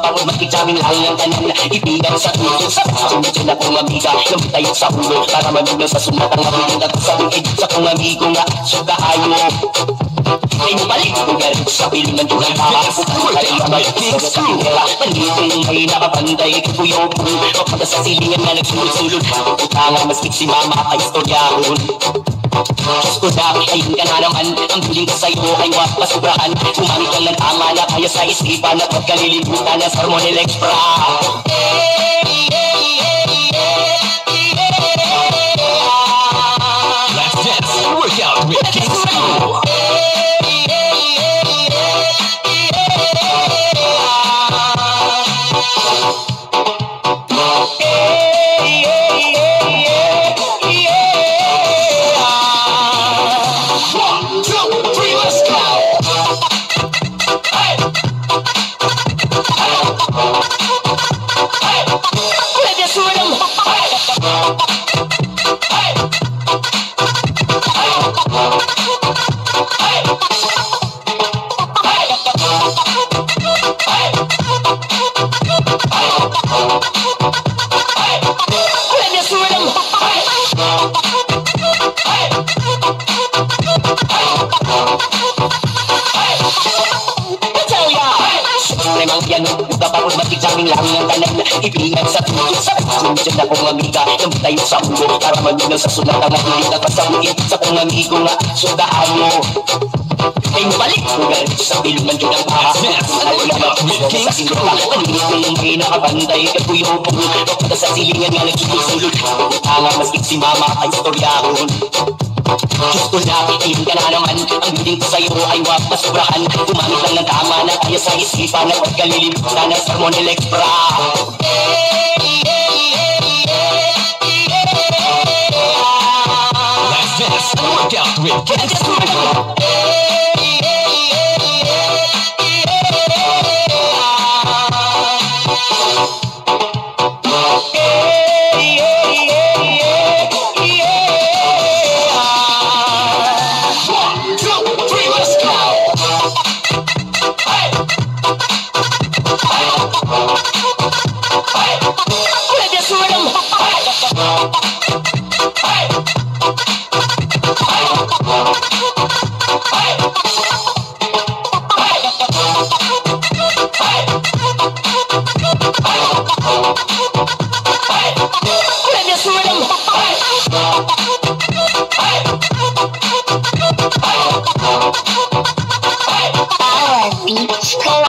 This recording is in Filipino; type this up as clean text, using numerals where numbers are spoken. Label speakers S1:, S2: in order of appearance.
S1: Kapagod magkiksaming lang ang tanan Ibigan sa tulo Sa sunod dyan akong amiga Yung tayo sa ulo Para magulo sa sumatang magulo At sa bukid sa kong amigo nga Suga ayo Ay balik lugar sa pilingan doon ang makakapukay Abay sa kapila Panditong may nakapantay Kukuyo po Papunta sa silingan na nagsulod-sulod Utangan maskit si mama ay istoryahon Diyos ko na, ayun ka na naman Ang huling ko sa'yo ay mapasubrahan Kumamit lang ng tama na kaya sa isipan At huwag kalilimutan na sa Hormonal Extra
S2: Let's dance, work out with King School.
S1: Kapagod magkiksaming lang ang tanan Ibigan sa tulo Sa sunod dyan akong amiga Yung tayo sa ulo Para magulo sa sunat ang magulit At pasawin sa kong amigo nga Sundaan mo Ay balik lugar sa pilingan doon ang makakapukay Sa sinula Panditong may nakapantay Kapuyo po Papunta sa silingan nga nagsulod-sulod Utangan maskit si mama ay istoryahon Diyos ko na, ayun ka na naman Ang biling ko sa'yo ay wag masubrahan Gumamit lang ng tama na kaya sa isipan At huwag kalilimutan na sa Hormonal Extra
S2: Let's dance, work out with King School.